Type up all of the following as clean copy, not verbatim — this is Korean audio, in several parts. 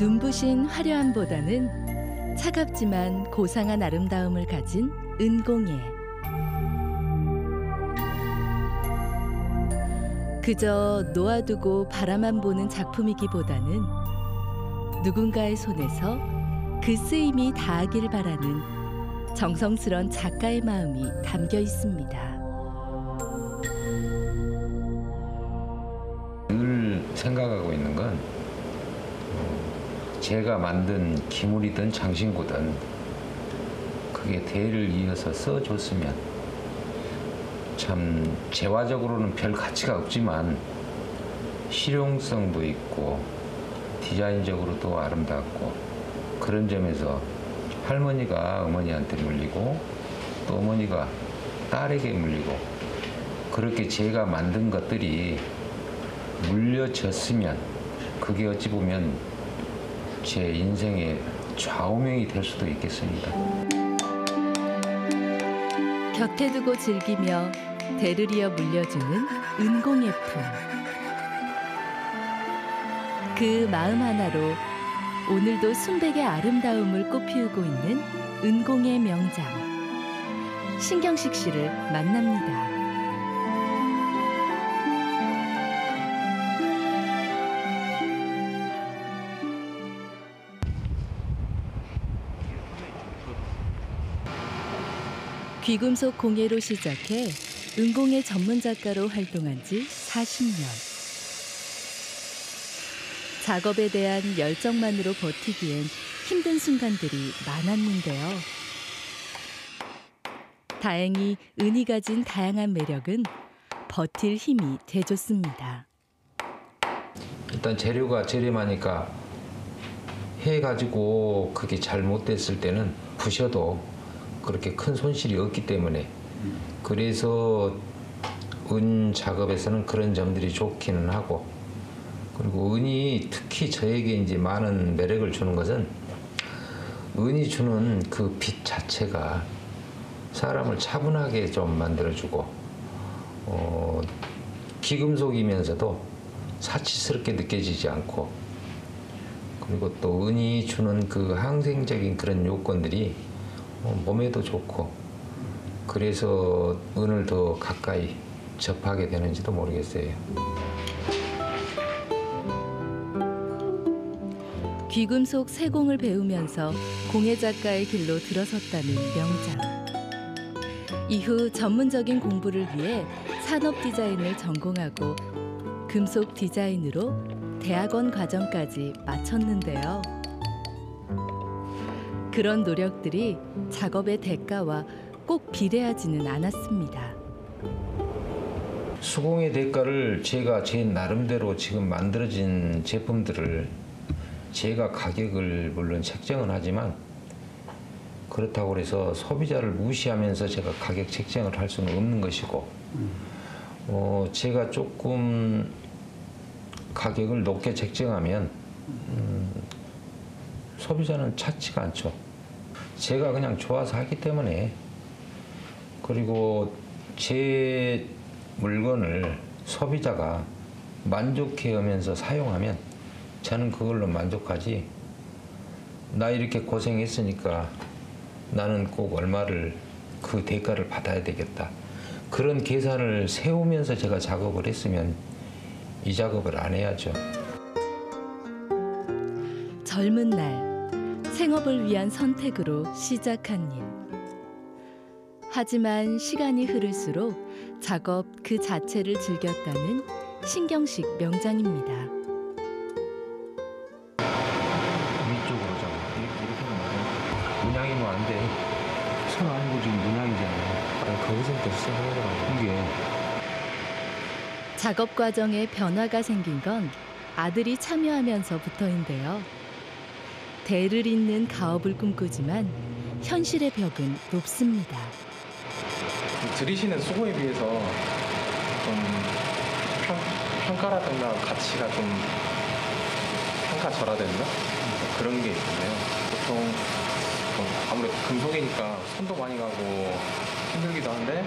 눈부신 화려함보다는 차갑지만 고상한 아름다움을 가진 은공예. 그저 놓아두고 바라만 보는 작품이기보다는 누군가의 손에서 그 쓰임이 닿아길 바라는 정성스런 작가의 마음이 담겨 있습니다. 늘 생각하고 있는 건 제가 만든 기물이든 장신구든 그게 대를 이어서 써줬으면 참 재화적으로는 별 가치가 없지만 실용성도 있고 디자인적으로도 아름답고 그런 점에서 할머니가 어머니한테 물리고 또 어머니가 딸에게 물리고 그렇게 제가 만든 것들이 물려졌으면 그게 어찌 보면 제 인생의 좌우명이 될 수도 있겠습니다. 곁에 두고 즐기며 대를 이어 물려주는 은공예품. 그 마음 하나로 오늘도 순백의 아름다움을 꽃피우고 있는 은공예 명장 신경식 씨를 만납니다. 귀금속 공예로 시작해 은공예 전문 작가로 활동한 지 40년. 작업에 대한 열정만으로 버티기엔 힘든 순간들이 많았는데요. 다행히 은이 가진 다양한 매력은 버틸 힘이 돼줬습니다. 일단 재료가 저렴하니까 해가지고 그게 잘못됐을 때는 부셔도 그렇게 큰 손실이 없기 때문에 그래서 은 작업에서는 그런 점들이 좋기는 하고 그리고 은이 특히 저에게 이제 많은 매력을 주는 것은 은이 주는 그 빛 자체가 사람을 차분하게 좀 만들어주고 귀금속이면서도 사치스럽게 느껴지지 않고 그리고 또 은이 주는 그 항생적인 그런 요건들이 몸에도 좋고 그래서 은을 더 가까이 접하게 되는지도 모르겠어요. 귀금속 세공을 배우면서 공예 작가의 길로 들어섰다는 명장. 이후 전문적인 공부를 위해 산업 디자인을 전공하고 금속 디자인으로 대학원 과정까지 마쳤는데요. 그런 노력들이 작업의 대가와 꼭 비례하지는 않았습니다. 수공의 대가를 제가 제 나름대로 지금 만들어진 제품들을 제가 가격을 물론 책정은 하지만 그렇다고 해서 소비자를 무시하면서 제가 가격 책정을 할 수는 없는 것이고 제가 조금 가격을 높게 책정하면 소비자는 찾지가 않죠. 제가 그냥 좋아서 하기 때문에 그리고 제 물건을 소비자가 만족해하면서 사용하면 저는 그걸로 만족하지 나 이렇게 고생했으니까 나는 꼭 얼마를 그 대가를 받아야 되겠다. 그런 계산을 세우면서 제가 작업을 했으면 이 작업을 안 해야죠. 젊은 날 생업을 위한 선택으로 시작한 일. 하지만 시간이 흐를수록 작업 그 자체를 즐겼다는 신경식 명장입니다. 위쪽으로 잡아. 이렇게 하면 문양이면 안 돼. 손 아니고 지금 문양이잖아요. 거기서부터 시작하더라고요. 이게. 작업 과정에 변화가 생긴 건 아들이 참여하면서부터인데요. 대를 잇는 가업을 꿈꾸지만 현실의 벽은 높습니다. 들이시는 수고에 비해서 좀 평가라든가 가치가 좀 평가절하됐나? 그런 게 있는데요. 보통 아무래도 금속이니까 손도 많이 가고 힘들기도 한데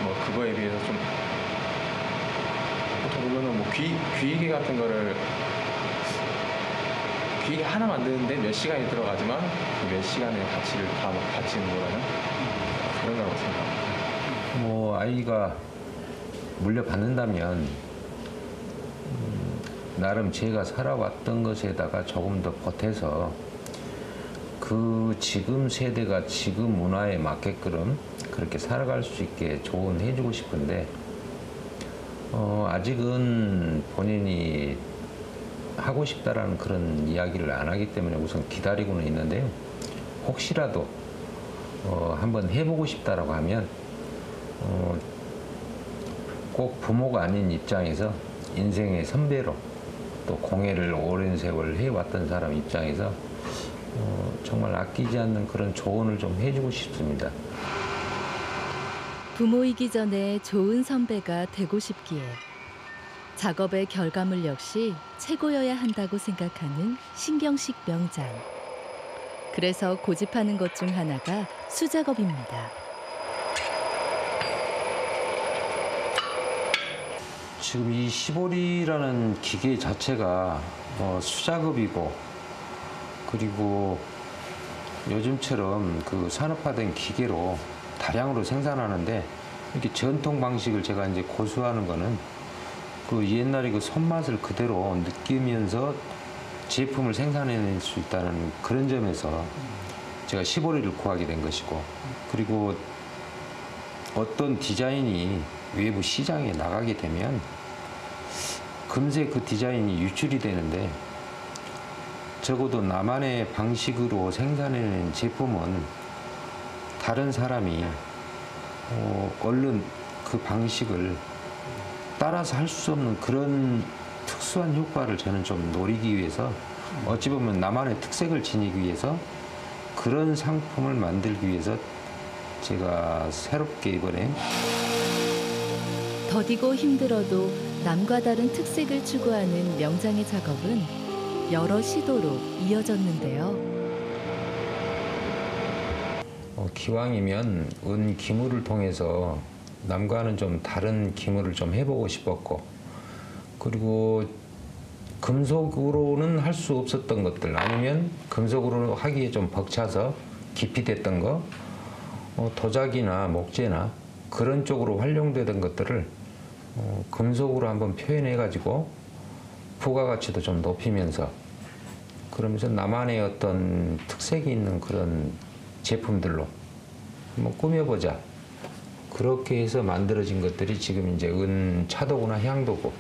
뭐 그거에 비해서 좀 보통 보면은 뭐 귀이개 같은 거를 비행기 하나 만드는데 몇 시간이 들어가지만 그 몇 시간의 가치를 다 바치는 거라는 그런 거라고 생각합니다. 뭐 아이가 물려받는다면 나름 제가 살아왔던 것에다가 조금 더 보태서 그 지금 세대가 지금 문화에 맞게끔 그렇게 살아갈 수 있게 조언해주고 싶은데 아직은 본인이 하고 싶다라는 그런 이야기를 안 하기 때문에 우선 기다리고는 있는데요. 혹시라도 한번 해보고 싶다라고 하면 꼭 부모가 아닌 입장에서 인생의 선배로 또 공예를 오랜 세월 해왔던 사람 입장에서 정말 아끼지 않는 그런 조언을 좀 해주고 싶습니다. 부모이기 전에 좋은 선배가 되고 싶기에 작업의 결과물 역시 최고여야 한다고 생각하는 신경식 명장. 그래서 고집하는 것 중 하나가 수작업입니다. 지금 이 시보리라는 기계 자체가 수작업이고 그리고 요즘처럼 그 산업화된 기계로 다량으로 생산하는데 이렇게 전통 방식을 제가 이제 고수하는 거는 그 옛날에 그 손맛을 그대로 느끼면서 제품을 생산해낼 수 있다는 그런 점에서 제가 시보리를 구하게 된 것이고 그리고 어떤 디자인이 외부 시장에 나가게 되면 금세 그 디자인이 유출이 되는데 적어도 나만의 방식으로 생산해낸 제품은 다른 사람이 얼른 그 방식을 따라서 할 수 없는 그런 특수한 효과를 저는 좀 노리기 위해서 어찌 보면 나만의 특색을 지니기 위해서 그런 상품을 만들기 위해서 제가 새롭게 이번에 더디고 힘들어도 남과 다른 특색을 추구하는 명장의 작업은 여러 시도로 이어졌는데요. 기왕이면 은 기물을 통해서 남과는 좀 다른 기물을 좀 해보고 싶었고 그리고 금속으로는 할 수 없었던 것들 아니면 금속으로 하기에 좀 벅차서 깊이 됐던 거 도자기나 목재나 그런 쪽으로 활용되던 것들을 금속으로 한번 표현해 가지고 부가가치도 좀 높이면서 그러면서 나만의 어떤 특색이 있는 그런 제품들로 한번 꾸며보자. 그렇게 해서 만들어진 것들이 지금 이제 은 차도구나 향도구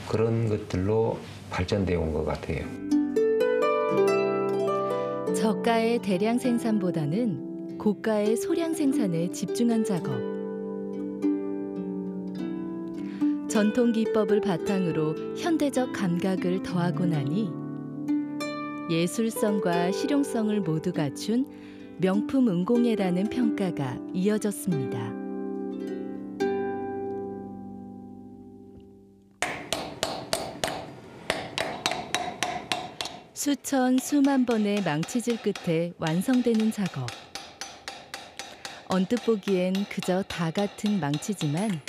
그런 것들로 발전되어 온 것 같아요. 저가의 대량 생산보다는 고가의 소량 생산에 집중한 작업. 전통 기법을 바탕으로 현대적 감각을 더하고 나니 예술성과 실용성을 모두 갖춘 명품 은공예라는 평가가 이어졌습니다. 수천 수만 번의 망치질 끝에 완성되는 작업. 언뜻 보기엔 그저 다 같은 망치지만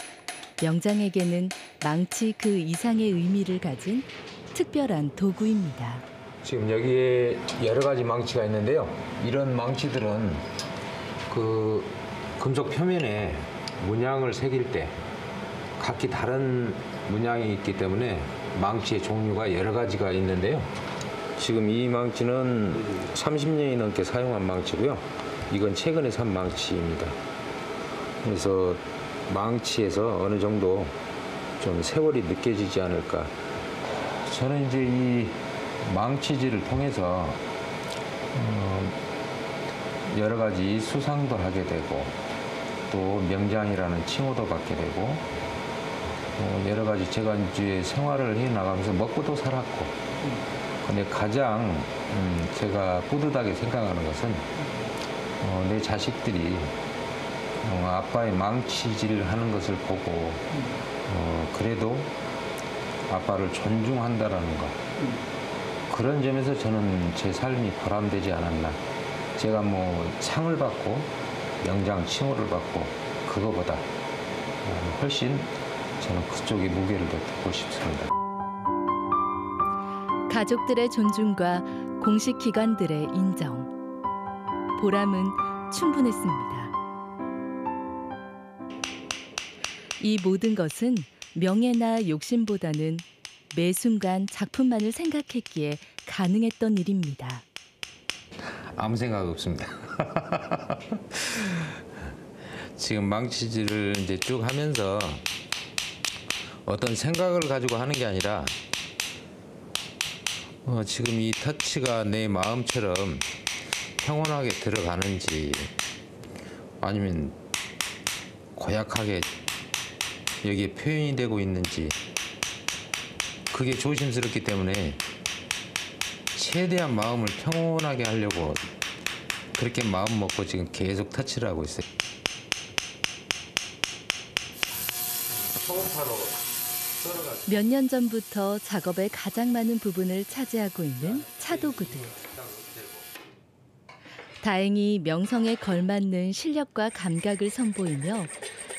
명장에게는 망치 그 이상의 의미를 가진 특별한 도구입니다. 지금 여기에 여러 가지 망치가 있는데요. 이런 망치들은 그 금속 표면에 문양을 새길 때 각기 다른 문양이 있기 때문에 망치의 종류가 여러 가지가 있는데요. 지금 이 망치는 30년이 넘게 사용한 망치고요. 이건 최근에 산 망치입니다. 그래서 망치에서 어느 정도 좀 세월이 느껴지지 않을까. 저는 이제 이 망치질을 통해서 여러 가지 수상도 하게 되고 또 명장이라는 칭호도 받게 되고 여러 가지 제가 이제 생활을 해 나가면서 먹고도 살았고 근데 가장 제가 뿌듯하게 생각하는 것은 내 자식들이 아빠의 망치질을 하는 것을 보고 그래도 아빠를 존중한다라는 것 그런 점에서 저는 제 삶이 보람되지 않았나. 제가 뭐 상을 받고 명장 칭호를 받고 그거보다 훨씬 저는 그쪽에 무게를 더 두고 싶습니다. 가족들의 존중과 공식 기관들의 인정. 보람은 충분했습니다. 이 모든 것은 명예나 욕심보다는 매 순간 작품만을 생각했기에 가능했던 일입니다. 아무 생각 없습니다. 지금 망치질을 이제 쭉 하면서 어떤 생각을 가지고 하는 게 아니라 지금 이 터치가 내 마음처럼 평온하게 들어가는지 아니면 고약하게 여기에 표현이 되고 있는지 그게 조심스럽기 때문에 최대한 마음을 평온하게 하려고 그렇게 마음 먹고 지금 계속 터치를 하고 있어요. 몇 년 전부터 작업의 가장 많은 부분을 차지하고 있는 차도구들. 다행히 명성에 걸맞는 실력과 감각을 선보이며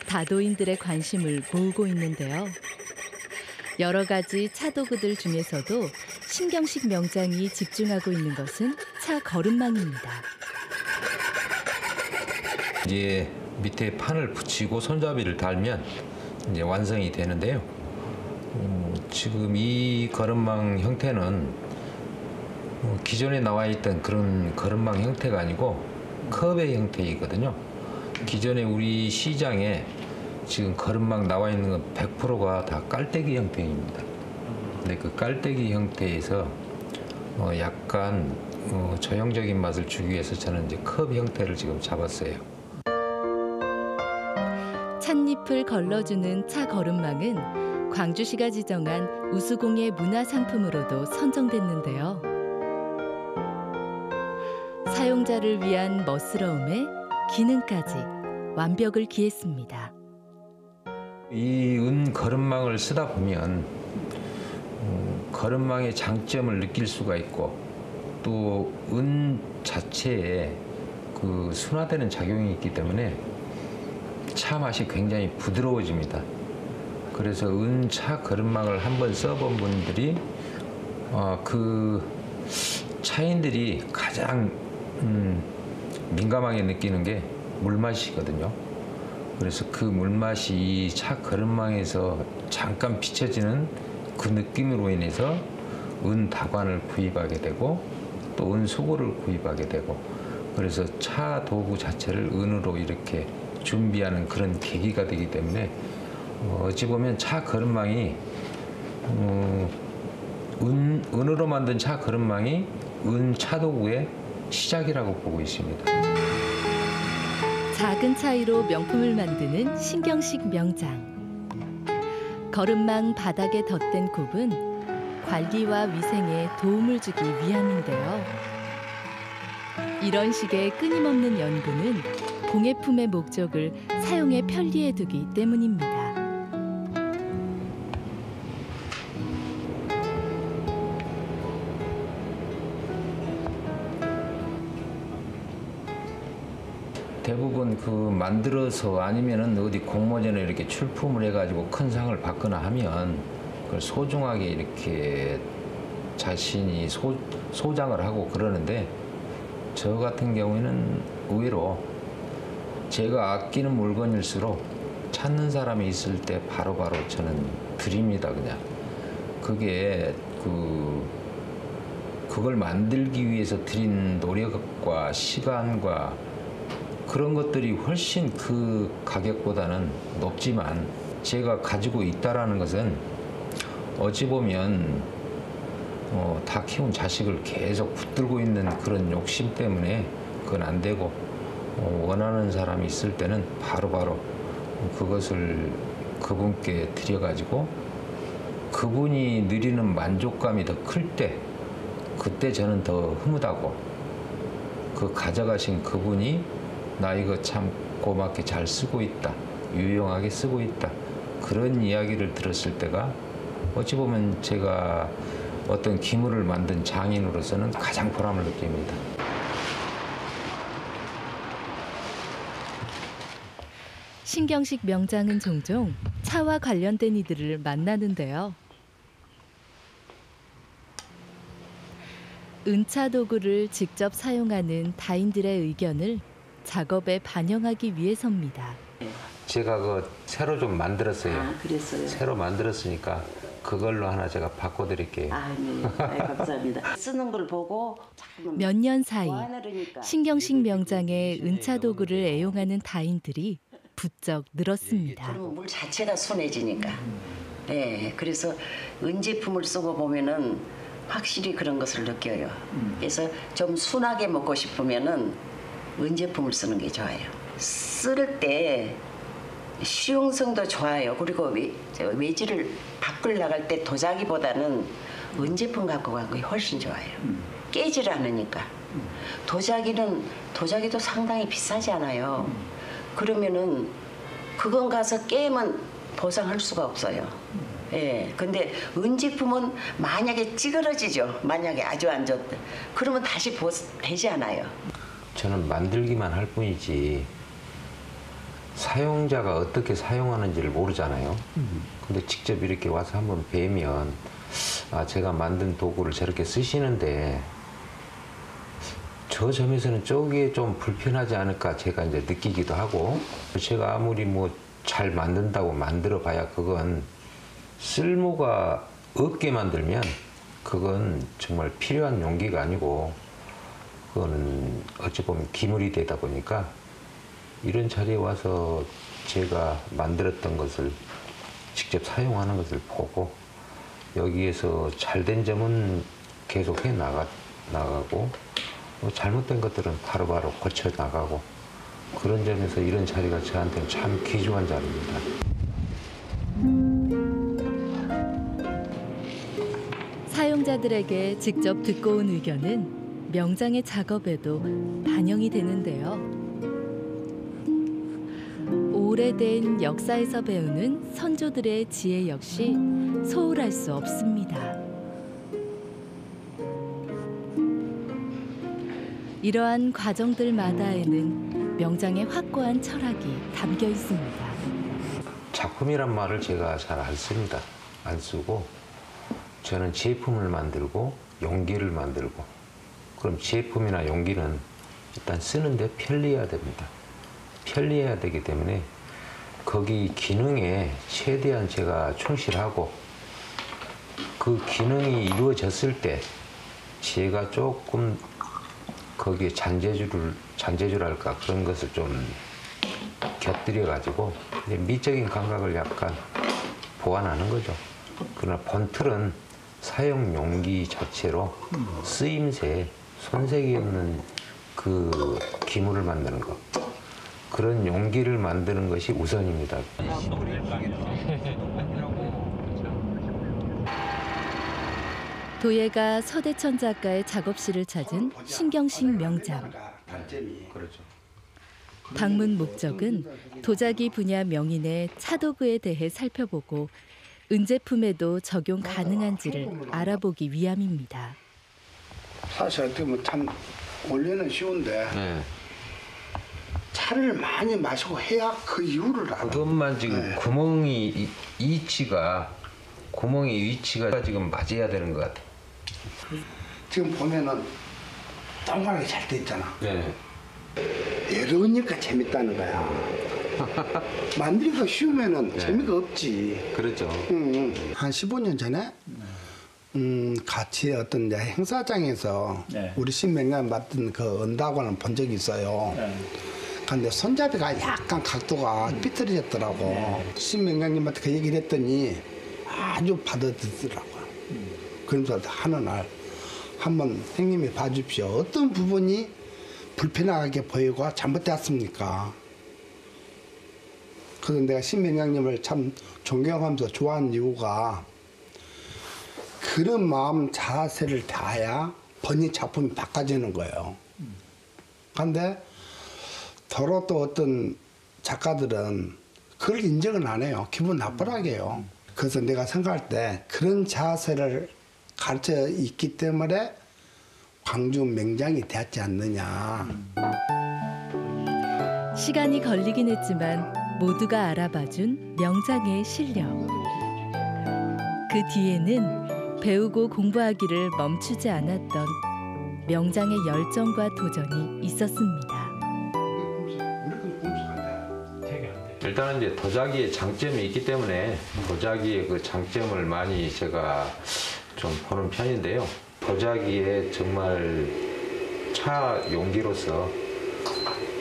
다도인들의 관심을 모으고 있는데요. 여러 가지 차도구들 중에서도 신경식 명장이 집중하고 있는 것은 차 거름망입니다. 이제 밑에 판을 붙이고 손잡이를 달면 이제 완성이 되는데요. 지금 이 거름망 형태는 기존에 나와 있던 그런 거름망 형태가 아니고 컵의 형태이거든요. 기존에 우리 시장에 지금 거름망 나와 있는 건 100%가 다 깔때기 형태입니다. 근데 그 깔때기 형태에서 약간 저형적인 맛을 주기 위해서 저는 이제 컵 형태를 지금 잡았어요. 찻잎을 걸러주는 차 거름망은 광주시가 지정한 우수공예 문화상품으로도 선정됐는데요. 사용자를 위한 멋스러움에 기능까지 완벽을 기했습니다. 이 은 거름망을 쓰다 보면 거름망의 장점을 느낄 수가 있고 또 은 자체에 그 순화되는 작용이 있기 때문에 차 맛이 굉장히 부드러워집니다. 그래서 은차 거름망을 한번 써본 분들이 그 차인들이 가장 민감하게 느끼는 게 물맛이거든요. 그래서 그 물맛이 이 차 거름망에서 잠깐 비춰지는 그 느낌으로 인해서 은 다관을 구입하게 되고 또 은 수고를 구입하게 되고 그래서 차 도구 자체를 은으로 이렇게 준비하는 그런 계기가 되기 때문에 어찌 보면 차 거름망이 은으로 만든 차 거름망이 은 차도구의 시작이라고 보고 있습니다. 작은 차이로 명품을 만드는 신경식 명장. 거름망 바닥에 덧댄 굽은 관리와 위생에 도움을 주기 위함인데요. 이런 식의 끊임없는 연구는 공예품의 목적을 사용에 편리해 두기 때문입니다. 대부분 그 만들어서 아니면은 어디 공모전에 이렇게 출품을 해가지고 큰 상을 받거나 하면 그걸 소중하게 이렇게 자신이 소장을 하고 그러는데 저 같은 경우에는 의외로 제가 아끼는 물건일수록 찾는 사람이 있을 때 바로바로 저는 드립니다. 그냥 그게 그걸 만들기 위해서 들인 노력과 시간과 그런 것들이 훨씬 그 가격보다는 높지만 제가 가지고 있다라는 것은 어찌 보면 다 키운 자식을 계속 붙들고 있는 그런 욕심 때문에 그건 안 되고 원하는 사람이 있을 때는 바로바로 그것을 그분께 드려가지고 그분이 누리는 만족감이 더 클 때 그때 저는 더 흐뭇하고 그 가져가신 그분이 나 이거 참 고맙게 잘 쓰고 있다, 유용하게 쓰고 있다 그런 이야기를 들었을 때가 어찌 보면 제가 어떤 기물을 만든 장인으로서는 가장 보람을 느낍니다. 신경식 명장은 종종 차와 관련된 이들을 만나는데요. 은차 도구를 직접 사용하는 다인들의 의견을 작업에 반영하기 위해서입니다. 제가 그 새로 좀 만들었어요. 아, 그랬어요. 새로 만들었으니까 그걸로 하나 제가 바꿔드릴게요. 아, 네. 네, 감사합니다. 쓰는 걸 보고 자꾸만 몇 년 사이 좋아하니까. 신경식 명장의 은차 도구를 애용하는 다인들이 부쩍 늘었습니다. 그러면 물 자체가 순해지니까. 네, 그래서 은제품을 쓰고 보면은 확실히 그런 것을 느껴요. 그래서 좀 순하게 먹고 싶으면은 은제품을 쓰는 게 좋아요. 쓸 때 실용성도 좋아요. 그리고 외지를 밖을 나갈 때 도자기보다는 은제품 갖고 간 게 훨씬 좋아요. 깨질 않으니까. 도자기도 상당히 비싸잖아요. 그러면은 그건 가서 깨면 보상할 수가 없어요. 예. 근데 은제품은 만약에 찌그러지죠. 만약에 아주 안 좋다. 그러면 다시 되지 않아요. 저는 만들기만 할 뿐이지 사용자가 어떻게 사용하는지를 모르잖아요. 근데 직접 이렇게 와서 한번 뵈면 아, 제가 만든 도구를 저렇게 쓰시는데 저 점에서는 저게 좀 불편하지 않을까 제가 이제 느끼기도 하고, 제가 아무리 뭐 잘 만든다고 만들어 봐야 그건 쓸모가 없게 만들면 그건 정말 필요한 용기가 아니고 그거는 어찌 보면 기물이 되다 보니까 이런 자리에 와서 제가 만들었던 것을 직접 사용하는 것을 보고 여기에서 잘된 점은 계속해 나가고 잘못된 것들은 바로바로 고쳐 나가고, 그런 점에서 이런 자리가 저한테는 참 귀중한 자리입니다. 사용자들에게 직접 듣고 온 의견은 명장의 작업에도 반영이 되는데요. 오래된 역사에서 배우는 선조들의 지혜 역시 소홀할 수 없습니다. 이러한 과정들마다에는 명장의 확고한 철학이 담겨 있습니다. 작품이란 말을 제가 잘 안 씁니다. 안 쓰고 저는 제품을 만들고 용기를 만들고, 그럼 제품이나 용기는 일단 쓰는데 편리해야 됩니다. 편리해야 되기 때문에 거기 기능에 최대한 제가 충실하고 그 기능이 이루어졌을 때 제가 조금 거기에 잔재주랄까 그런 것을 좀 곁들여 가지고 미적인 감각을 약간 보완하는 거죠. 그러나 본틀은 사용 용기 자체로 쓰임새, 손색이 없는 그 기물을 만드는 것, 그런 용기를 만드는 것이 우선입니다. 도예가 서대천 작가의 작업실을 찾은 신경식 명장. 방문 목적은 도자기 분야 명인의 차도구에 대해 살펴보고 은제품에도 적용 가능한지를 알아보기 위함입니다. 사실 어떻게 보면 참 원래는 쉬운데 네. 차를 많이 마시고 해야 그 이유를 알아. 그것만 지금 네. 구멍의 위치가 지금 맞아야 되는 것 같아. 지금 보면은 동그랗게 잘 돼 있잖아. 네. 이러니까 재밌다는 거야. 만들기가 쉬우면은 네. 재미가 없지. 그렇죠. 한 15년 전에 같이 어떤 이제 행사장에서 네. 우리 신명장 맡은 그 은다관을 본 적이 있어요. 근데 손잡이가 약간 각도가 삐뚤어졌더라고. 신명장님한테 그 얘기를 했더니 아주 받아들더라고요. 그러면서 하는 날 한번 형님이 봐주십시오. 어떤 부분이 불편하게 보이고 잘못되었습니까? 그래서 내가 신명장님을 참 존경하면서 좋아하는 이유가 그런 마음 자세를 다해야 번역 작품이 바꿔지는 거예요. 근데 더러 또 어떤 작가들은 그걸 인정을 안 해요. 기분 나쁘라게 해요. 그래서 내가 생각할 때 그런 자세를 가르쳐 있기 때문에 광주 명장이 되었지 않느냐. 시간이 걸리긴 했지만 모두가 알아봐준 명장의 실력. 그 뒤에는 배우고 공부하기를 멈추지 않았던 명장의 열정과 도전이 있었습니다. 일단은 이제 도자기의 장점이 있기 때문에 도자기의 그 장점을 많이 제가 좀 보는 편인데요. 도자기에 정말 차 용기로서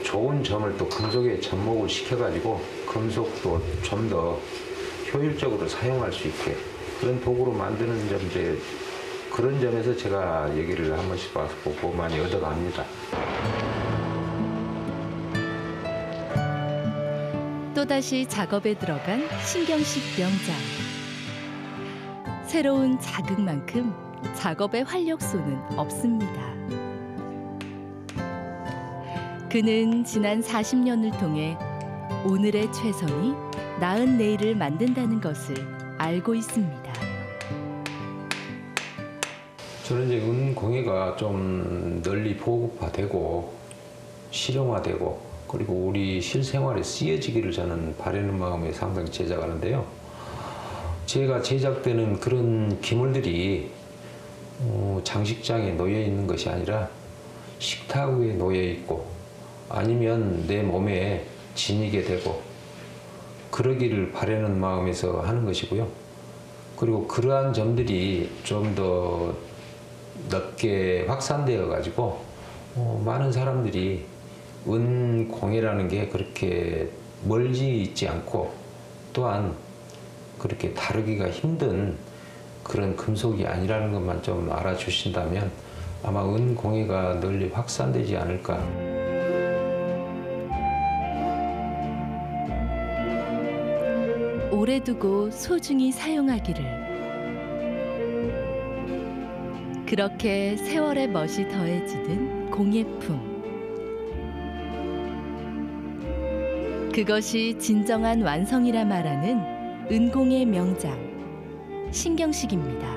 좋은 점을 또 금속에 접목을 시켜가지고 금속도 좀 더 효율적으로 사용할 수 있게 그런 도구로 만드는 점, 이제 그런 점에서 제가 얘기를 한 번씩 와서 보고 많이 얻어갑니다. 또다시 작업에 들어간 신경식 명장. 새로운 자극만큼 작업의 활력소는 없습니다. 그는 지난 40년을 통해 오늘의 최선이 나은 내일을 만든다는 것을 알고 있습니다. 저는 이제 은공예가 좀 널리 보급화되고 실용화되고 그리고 우리 실생활에 쓰여지기를 저는 바라는 마음에 상당히 제작하는데요. 제가 제작되는 그런 기물들이 장식장에 놓여 있는 것이 아니라 식탁 위에 놓여 있고 아니면 내 몸에 지니게 되고 그러기를 바라는 마음에서 하는 것이고요. 그리고 그러한 점들이 좀 더 넓게 확산되어 가지고 많은 사람들이 은공예라는 게 그렇게 멀지 있지 않고 또한 그렇게 다루기가 힘든 그런 금속이 아니라는 것만 좀 알아주신다면 아마 은공예가 널리 확산되지 않을까. 오래 두고 소중히 사용하기를. 그렇게 세월의 멋이 더해지는 공예품. 그것이 진정한 완성이라 말하는 은공예 명장 신경식입니다.